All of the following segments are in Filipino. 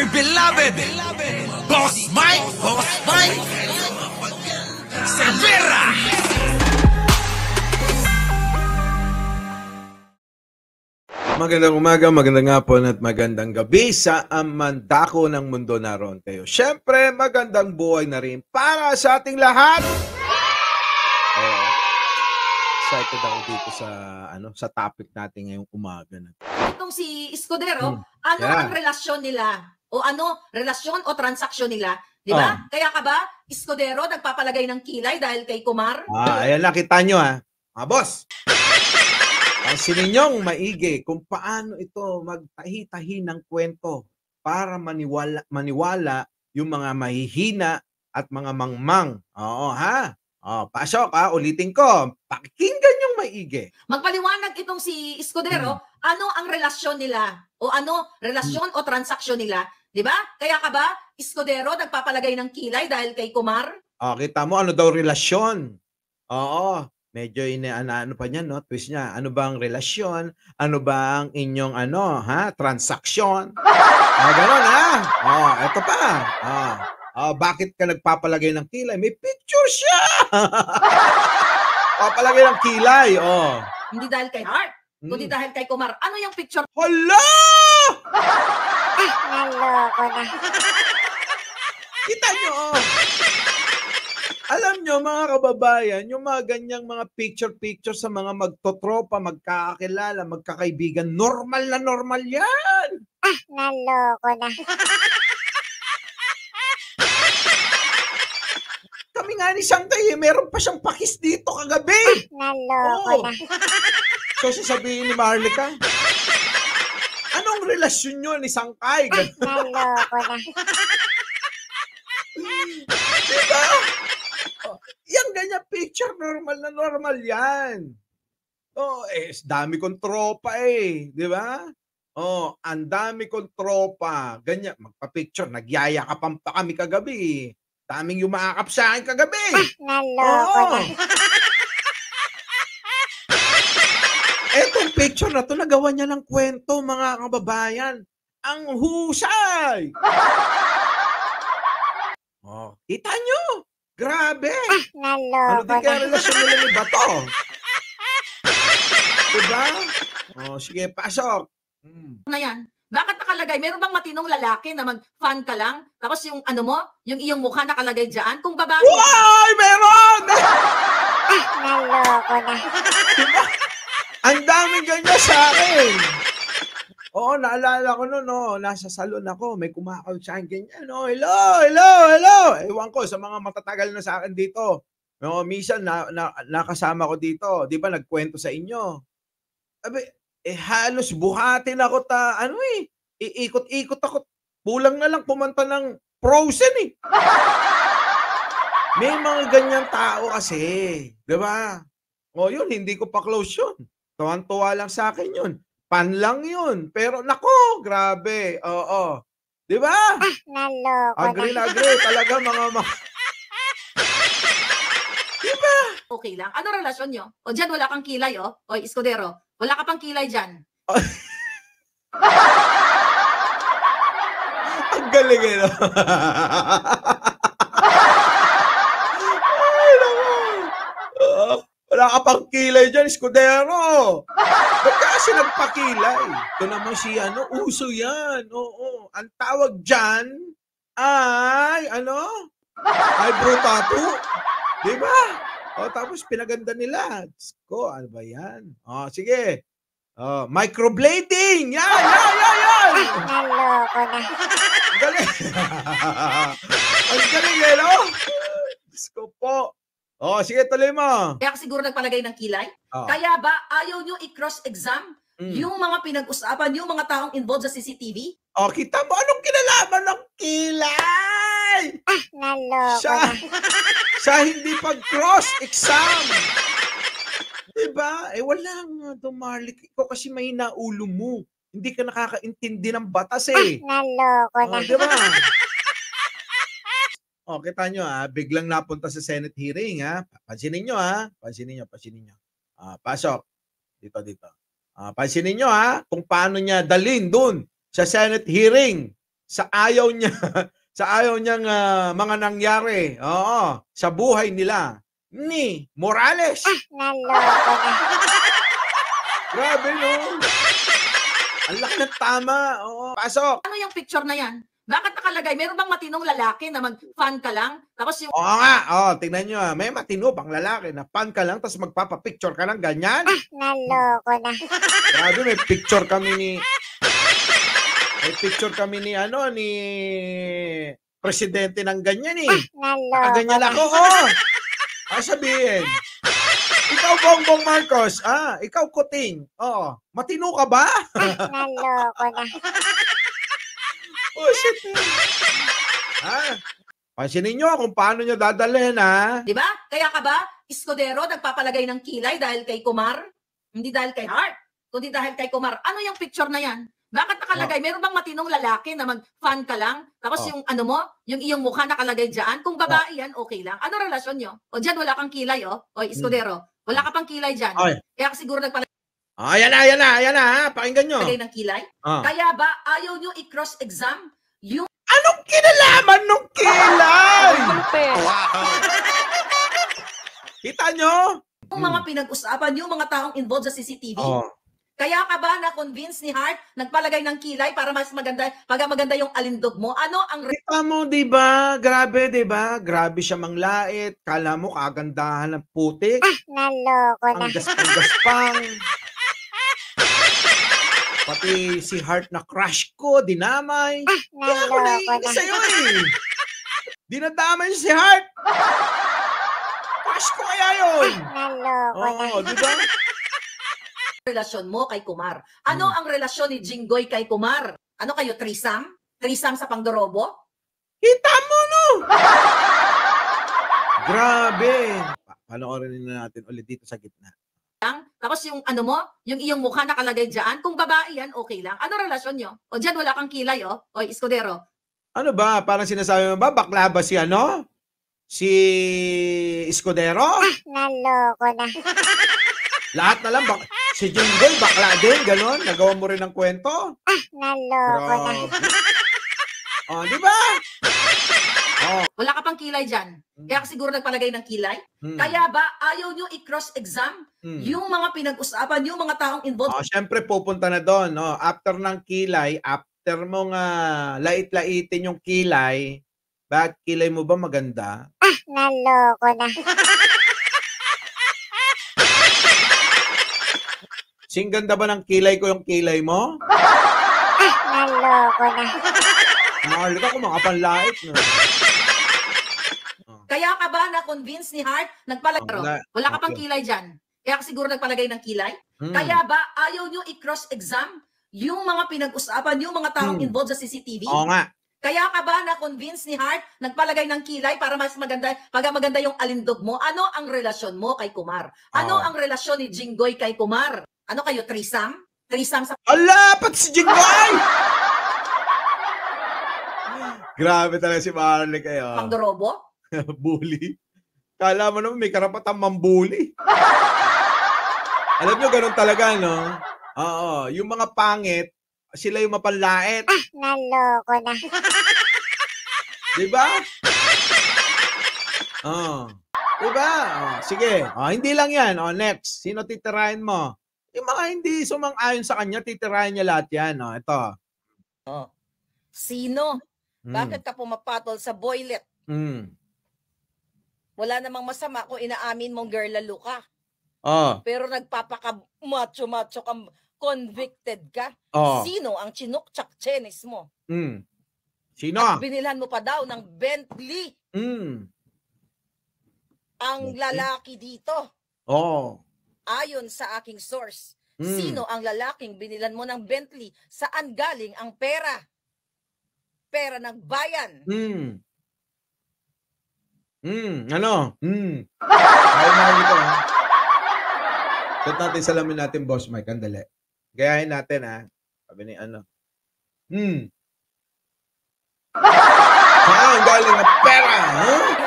my beloved Boss Mike Severa. Magandang umaga, magandang hapon at magandang gabi sa mandako ng mundo naroon kayo. Siyempre, magandang buhay na rin para sa ating lahat. Excited ako dito sa topic natin ngayong umaga na. Itong si Escudero, ano ang relasyon nila? O ano, relasyon o transaksyon nila? Di ba? Kaya ka ba, Escudero, nagpapalagay ng kilay dahil kay Kumar? Ayan, nakita nyo boss. Pansinin ninyong maigi kung paano ito magtahi-tahi ng kwento para maniwala yung mga mahihina at mga mangmang. Oo, ha? Pasok, ulitin ko. Pakinggan yung maigi. Magpaliwanag itong si Escudero, ano ang relasyon nila? O ano, relasyon o transaksyon nila? Di ba? Kaya ka ba, Escudero, nagpapalagay ng kilay dahil kay Kumar? Kita mo, ano daw relasyon? Oo. Medyo ano pa niya, no? Twist niya. Ano bang relasyon? Ano bang inyong transaksyon? Ganon, eto pa. Bakit ka nagpapalagay ng kilay? May picture siya! Papalagay ng kilay, Hindi dahil kay Heart, kundi dahil kay Kumar. Ano yung picture? Hala! Naloko na. Kita nyo, Alam nyo, mga kababayan, yung mga ganyang mga picture-picture sa mga magtotropa, magkakakilala, magkakaibigan, normal na normal yan. Naloko na. Kami nga ni Sangkay, meron pa siyang pakis dito kagabi. Naloko na. So, sasabihin ni Marlica, anong relasyon nyo ni Sangkay? Naloko na. Diba? Yan ganyan picture, normal na normal yan. Dami kong tropa di ba? Ang dami kong tropa. Ganyan, magpa-picture, nagyayakapan pa kami kagabi. Daming yumakap sa akin kagabi. Naloko na. Etong picture na to, nagawa niya ng kwento, mga kababayan. Ang husay! Kita nyo? Grabe! Ano Naloko din kaya na. relasyon nila ni Bato? Diba? Sige, pasok. Na yan. Bakit nakalagay? Meron bang matinong lalaki na mag-fan ka lang? Tapos yung ano mo, yung iyong mukha nakalagay dyan? Kung babae... Wow! Meron! Naloko na. Diba? Ang daming ganyan sa akin. Naalala ko noon, nasa salon ako, may kumakawit sa akin ganyan, hello. Ewan ko, sa mga matatagal na sa akin dito. Minsan, nakasama ko dito, di ba, nagkwento sa inyo. Halos buhatin ako iikot-ikot ako. Kulang na lang pumunta ng Frozen May mga ganyang tao kasi, di ba? Yun, hindi ko pa close yun. Tuwan-tuwa lang sa akin yun. Pan lang yun. Pero, nako, grabe. Di ba? Naloko na. Agree. Talaga, mga Di ba? Okay lang. Ano relasyon nyo? O dyan, wala kang kilay, O Escudero, wala ka pang kilay dyan. Ang galing, no? Wala ka pang kilay dyan, Escudero. Ba't ka kasi nagpakilay? Ito naman uso yan. Ang tawag dyan ay, eyebrow tattoo. Diba? Tapos pinaganda nila. Ko, ano ba yan? Sige. Microblading. Yan. Naloko na. Ang galing. Ang galing, no? Diyos ko po. Sige, tuloy mo. Kaya siguro nagpalagay ng kilay? Kaya ba ayaw nyo i-cross-exam yung mga pinag-usapan, yung mga taong involved sa CCTV? Kita mo, anong kinalaman ng kilay? Naloko na. Sa hindi pag-cross-exam. Diba? Wala nga doon, Marlic. Ikaw kasi may naulo mo. Hindi ka nakakaintindi ng batas Naloko na. Diba? Kita nyo biglang napunta sa Senate hearing Pansinin nyo Pansinin nyo. Pasok. Dito. Pansinin nyo kung paano niya dalhin doon sa Senate hearing sa ayaw niya, sa ayaw niyang mga nangyari, oo, sa buhay nila ni Morales. Naloko na. Grabe, no? Ang laki ng tama. Oo, pasok. Ano yung picture na yan? Bakit nakalagay? Meron bang matinong lalaki na mag-fan ka lang? Tapos yung Oo nga, tingnan nyo, may matino pang lalaki na fan ka lang tapos magpapapicture ka lang ganyan. Naloko na. Grabe, may picture kami ni ni presidente ng ganyan eh. Naloko Ganyan na. ako, sabihin. Ikaw, Bongbong Marcos, ikaw, Kuting, matino ka ba? Naloko na. Oh, shit. Pansinin nyo kung paano nyo dadalhin, di ba? Kaya ka ba, Escudero, nagpapalagay ng kilay dahil kay Kumar? Hindi dahil kay Hart, kundi dahil kay Kumar. Ano yung picture na yan? Bakit nakalagay? Meron bang matinong lalaki na mag-fan ka lang? Tapos yung ano mo, yung iyong mukha nakalagay dyan? Kung babae yan, okay lang. Ano relasyon nyo? O dyan, wala kang kilay, Oy, Escudero, wala ka pang kilay dyan. Oy. Kaya siguro nagpalagay Ayan na, pakinggan nyo. ng kilay. Kaya ba, ayaw nyo i-cross-exam yung Anong kinalaman nung kilay? Kita nyo? mga pinag-usapan, yung mga taong involved sa CCTV? Kaya ka ba na-convince ni Hart, nagpalagay ng kilay para mas maganda, maganda yung alindog mo? Ano ang Kita mo, di ba? Grabe, di ba? Grabe siya manglait. Kala mo kagandahan ng putik. Naloko na. Ang gaspang-gaspang. Pati si Hart na crush ko, dinamay. Kaya ako Naloko naiingit na. sa'yo eh. Dinadamay si Hart. Crush ko kaya yun. Naloko na. Oo, di ba? relasyon mo kay Kumar? Ano ang relasyon ni Jinggoy kay Kumar? Ano kayo, threesome? Threesome sa Pangdorobo? Kita mo, no? Grabe. Panoorin na natin ulit dito sa gitna. Tapos yung ano mo, yung iyong mukha nakalagay dyan, kung babae yan, okay lang. Ano relasyon nyo? O dyan, wala kang kilay, Oy, Escudero. Ano ba? Parang sinasabi mo ba? Bakla ba si ano? Si Escudero? Naloko na. Lahat na lang. Si Jinggoy, bakla din. Ganon. Nagawa mo rin ng kwento. Naloko na. Di ba? Wala ka pang kilay dyan. Kaya siguro nagpalagay ng kilay. Kaya ba, ayaw nyo i-cross-exam yung mga pinag-usapan, yung mga taong involved? Siyempre, pupunta na doon. No? After ng kilay, after mong lait-laitin yung kilay, bakit kilay mo ba maganda? Naloko na. Sing ganda ba ng kilay ko yung kilay mo? Naloko na. Mahal ka kung makapanlait. No? Kaya ka ba na-convince ni Hart, wala ka pang kilay dyan? Kaya siguro nagpalagay ng kilay? Kaya ba, ayaw nyo i-cross-exam yung mga pinag-usapan, yung mga taong involved sa CCTV? Oo nga. Kaya ka ba na-convince ni Hart, nagpalagay ng kilay para mas maganda, maganda yung alindog mo? Ano ang relasyon mo kay Kumar? Ano ang relasyon ni Jinggoy kay Kumar? Ano kayo, threesome? Threesome sa Ala, pati si Jinggoy! Grabe talaga si Marley kayo. Pangdorobo? Bully. Kala mo naman may karapatang mambuli. Alam nyo, ganun talaga, no? Oo, yung mga pangit, sila yung mapanlait. Naloko na. Diba? Diba? Sige. Hindi lang yan. Next. Sino titirahin mo? Yung mga hindi sumang-ayon sa kanya, titirahin niya lahat yan. Ito. Sino? Bakit ka pumapatol sa boylet? Wala namang masama kung inaamin mong girl lalo ka. Pero nagpapaka-macho-macho kang convicted ka. Sino ang chinuk-chak-chenis mo? Sino? At binilhan mo pa daw ng Bentley. Ang lalaki dito. Ayon sa aking source, sino ang lalaking binilan mo ng Bentley? Saan galing ang pera? Pera ng bayan. Ano? Ay, mahal ko. Set natin salamin natin, Boss Mike. Andali. Gayahin natin, Sabi ni ano. Saan galing ang pera?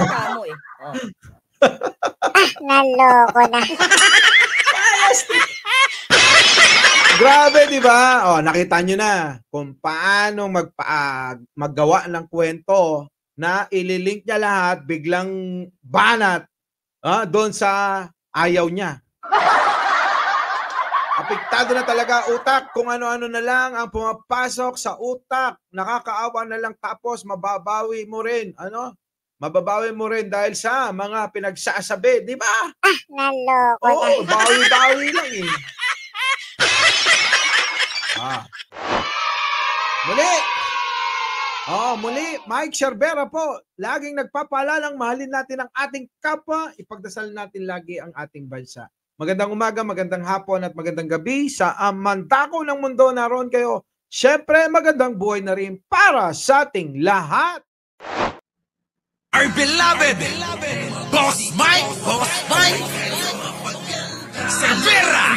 Yan mo Naloko na. Grabe, di ba? O, nakita nyo na kung paano maggawa ng kwento na ililink niya lahat, biglang banat doon sa ayaw niya. Apektado na talaga utak, kung ano-ano na lang ang pumapasok sa utak. Nakakaawa na lang, tapos mababawi mo rin. Ano? Mababawi mo rin dahil sa mga pinagsasabi, di ba? Naloko na. Oo, bawi-bawi lang eh. Muli, Mike Cervera po. Laging nagpapaalalang mahalin natin ang ating kapwa, ipagdasal natin lagi ang ating bansa. Magandang umaga, magandang hapon at magandang gabi sa amantako ng mundo. Naroon kayo. Syempre, magandang buhay na rin para sa ating lahat. Our beloved Boss Mike Cervera.